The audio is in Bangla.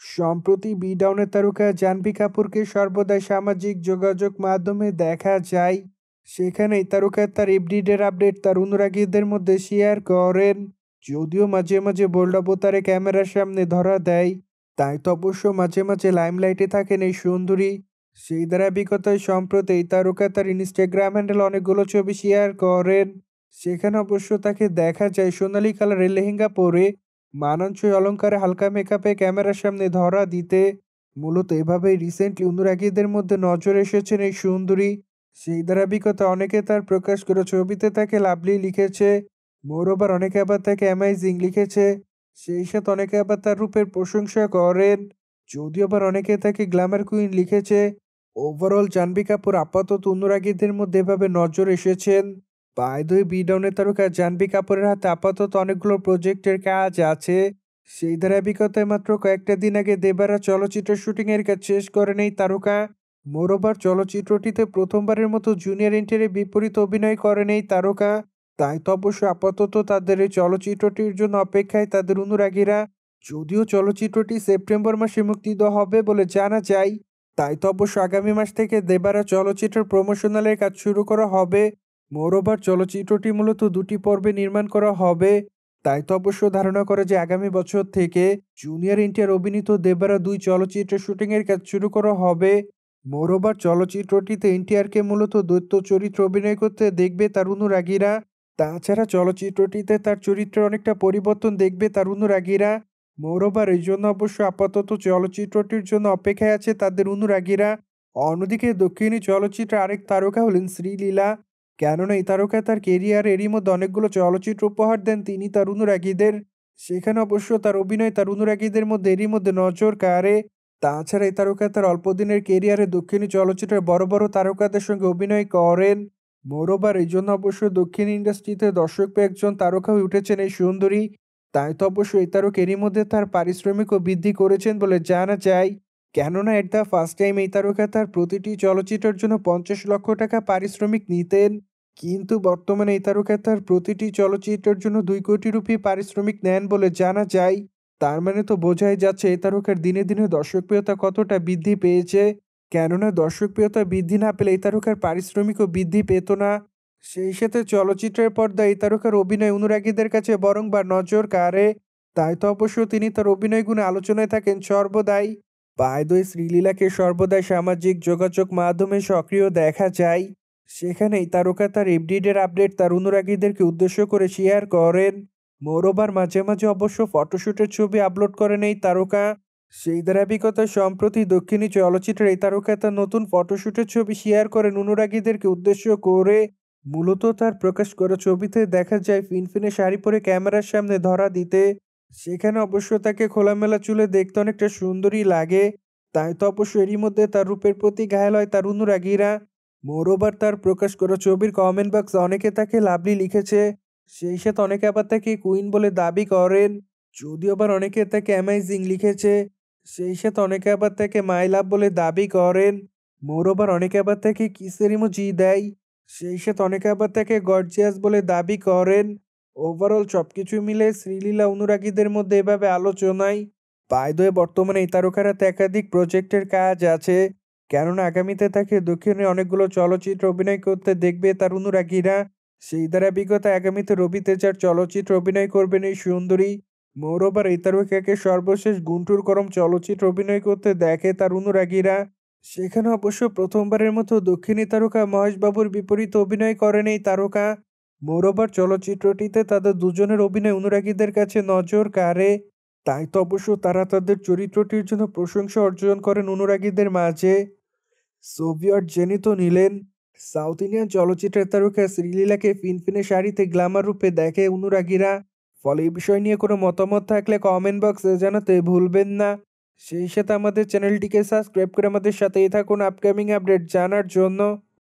সম্প্রতি বিডাউনের তারকা জাহ্নবী কাপুরকে সর্বদাই সামাজিক যোগাযোগ মাধ্যমে দেখা যায়। সেখানেই তারকা তার এভরিডের আপডেট তার অনুরাগীদের মধ্যে শেয়ার করেন। যদিও মাঝে মাঝে বোল্ড অবতারে ক্যামেরার সামনে ধরা দেয়, তাই তো অবশ্য মাঝে মাঝে লাইমলাইটে থাকেন এই সুন্দরী। সেই ধারাবাহিকতায় সম্প্রতি এই তারকা তার ইনস্টাগ্রাম হ্যান্ডেল অনেকগুলো ছবি শেয়ার করেন। সেখানে অবশ্য তাকে দেখা যায় সোনালী কালারের লেহেঙ্গা পরে মানানসই অলংকারে হালকা মেকআপে ক্যামেরার সামনে ধরা দিতে। মূলত এভাবেই রিসেন্টলি অনুরাগীদের মধ্যে নজর এসেছেন এই সুন্দরী। সেই ধারাবাহিকতা অনেকে তার প্রকাশ করা ছবিতে তাকে লাভলি লিখেছে, মোরওভার অনেকে আবার তাকে অ্যামাইজিং লিখেছে। সেই সাথে অনেকে আবার তার রূপের প্রশংসা করেন, যদিও আবার অনেকে তাকে গ্ল্যামার কুইন লিখেছে। ওভারঅল জাহ্নবী কাপুর আপাতত অনুরাগীদের মধ্যে এভাবে নজর এসেছেন। বাই দ্য ওয়ে, বি ডাউনের তারকা জাহ্নবী কাপুরের হাতে আপাতত অনেকগুলো প্রজেক্টের কাজ আছে। সেই ধারাবাহিকতায় মাত্র কয়েকটা দিন আগে দেবারা চলচ্চিত্রের শুটিংয়ের কাজ শেষ করেন এই তারকা। মোরওভার চলচ্চিত্রটিতে প্রথমবারের মতো জুনিয়র এনটিআরের বিপরীতে অভিনয় করেন এই তারকা। তাই তো অবশ্য আপাতত তাদের এই চলচ্চিত্রটির জন্য অপেক্ষায় তাদের অনুরাগীরা। যদিও চলচ্চিত্রটি সেপ্টেম্বর মাসে মুক্তি দেওয়া হবে বলে জানা যায়, তাই তো অবশ্য আগামী মাস থেকে দেবারা চলচ্চিত্রের প্রমোশনালের কাজ শুরু করা হবে। মোরওভার চলচ্চিত্রটি মূলত দুটি পর্বে নির্মাণ করা হবে। তাই তো অবশ্য ধারণা করে যে আগামী বছর থেকে জুনিয়র এনটিআর অভিনীত দেবারা ২ চলচ্চিত্রের শুটিংয়ের কাজ শুরু করা হবে। মোরওভার চলচ্চিত্রটিতে এনটিআরকে মূলত দৈত্য চরিত্রে অভিনয় করতে দেখবে তার অনুরাগীরা। তাছাড়া চলচ্চিত্রটিতে তার চরিত্রের অনেকটা পরিবর্তন দেখবে তার অনুরাগীরা। মোরওভার এই জন্য অবশ্য আপাতত চলচ্চিত্রটির জন্য অপেক্ষায় আছে তাদের অনুরাগীরা। অন্যদিকে দক্ষিণী চলচ্চিত্রের আরেক তারকা হলেন শ্রীলীলা। কেননা এই তারকা তার কেরিয়ারে এরই মধ্যে অনেকগুলো চলচ্চিত্র উপহার দেন তিনি তার অনুরাগীদের। সেখানে অবশ্য তার অভিনয় তার অনুরাগীদের মধ্যে এরই মধ্যে নজর কাড়ে। তাছাড়া এই তারকা তার অল্প দিনের কেরিয়ারে দক্ষিণী চলচ্চিত্রের বড় বড় তারকাদের সঙ্গে অভিনয় করেন। মোরওভার এই জন্য অবশ্য দক্ষিণ ইন্ডাস্ট্রিতে দর্শক পেয়ে একজন তারকা হয়ে উঠেছেন এই সুন্দরী। তাই তো অবশ্য এই তারকা এরই মধ্যে তার পারিশ্রমিকও বৃদ্ধি করেছেন বলে জানা যায়। কেননা এট দ্য ফার্স্ট টাইম এই তারকা তার প্রতিটি চলচ্চিত্রের জন্য ৫০ লক্ষ টাকা পারিশ্রমিক নিতেন। কিন্তু বর্তমানে এই তারকা তার প্রতিটি চলচ্চিত্রের জন্য ২ কোটি রুপি পারিশ্রমিক নেন বলে জানা যায়। তার মানে তো বোঝাই যাচ্ছে এই তারকার দিনে দিনে দর্শকপ্রিয়তা কতটা বৃদ্ধি পেয়েছে। কেননা দর্শকপ্রিয়তা বৃদ্ধি না পেলে এই তারকার পারিশ্রমিকও বৃদ্ধি পেত না। সেই সাথে চলচ্চিত্রের পর্দায় এই তারকার অভিনয় অনুরাগীদের কাছে বরংবার নজর কাড়ে। তাই তো অবশ্য তিনি তার অভিনয় গুণে আলোচনায় থাকেন সর্বদাই। বাই দ্য ওয়ে, শ্রীলীলাকে সর্বদাই সামাজিক যোগাযোগ মাধ্যমে সক্রিয় দেখা যায়। সেখানেই তারকা তার এভরিডের আপডেট তার অনুরাগীদেরকে উদ্দেশ্য করে শেয়ার করেন। মোরওভার মাঝে মাঝে অবশ্য ফটোশুটের ছবি আপলোড করেন এই তারকা। সেই ধারাবাহিকতায় সম্প্রতি দক্ষিণী চলচ্চিত্রের এই তারকা তার নতুন ফটোশুটের ছবি শেয়ার করেন অনুরাগীদেরকে উদ্দেশ্য করে। মূলত তার প্রকাশ করা ছবিতে দেখা যায় ফিনফিনে শাড়ি পরে ক্যামেরার সামনে ধরা দিতে। সেখানে অবশ্য তাকে খোলামেলা চুলে দেখতে অনেকটা সুন্দরী লাগে। তাই তো অবশ্য এরই মধ্যে তার রূপের প্রতি ঘায়াল হয় তার অনুরাগীরা। মোরওভার তার প্রকাশ করা ছবির কমেন্ট বক্সে অনেকে তাকে লাভলি লিখেছে। সেই সাথে অনেকে আবার তাকে কুইন বলে দাবি করেন, যদিও আবার অনেকে তাকে অ্যামাইজিং লিখেছে। সেই সাথে অনেকে আবার তাকে মাই লাভ বলে দাবি করেন। মোরওভার অনেকে আবার তাকে কিসের ইমোজি দেয়। সেই সাথে অনেকে আবার তাকে গর্জিয়াস বলে দাবি করেন। ওভারঅল সবকিছু মিলে শ্রীলীলা অনুরাগীদের মধ্যে এভাবে আলোচনায়। বাই দ্য ওয়ে, বর্তমানে এই তারকার হাতে একাধিক প্রজেক্টের কাজ আছে। কেননা আগামীতে তাকে দক্ষিণে অনেকগুলো চলচ্চিত্র অভিনয় করতে দেখবে তার অনুরাগীরা। সেই ধারাবাহিকতায় আগামীতে রবি তেজার চলচ্চিত্র অভিনয় করবেন এই সুন্দরী। মোরওভার এই তারকাকে সর্বশেষ গুন্টুর করম চলচ্চিত্র অভিনয় করতে দেখে তার অনুরাগীরা। সেখানে অবশ্য প্রথমবারের মতো দক্ষিণী তারকা মহেশবাবুর বিপরীতে অভিনয় করেন এই তারকা। মোরওভার চলচ্চিত্রটিতে তাদের দুজনের অভিনয় অনুরাগীদের কাছে নজর কাড়ে। তাই তো অবশ্য তারা তাদের চরিত্রটির জন্য প্রশংসা অর্জন করেন অনুরাগীদের মাঝে। সোভিয়েত জেনে তো নিলেন, সাউথ ইন্ডিয়ান চলচ্চিত্রের তারকা শ্রীলীলাকে ফিনফিনে শাড়িতে গ্ল্যামার রূপে দেখে অনুরাগীরা। ফলে এই বিষয় নিয়ে কোনো মতামত থাকলে কমেন্ট বক্সে জানাতে ভুলবেন না। সেই সাথে আমাদের চ্যানেলটিকে সাবস্ক্রাইব করে আমাদের সাথেই থাকুন আপকামিং আপডেট জানার জন্য।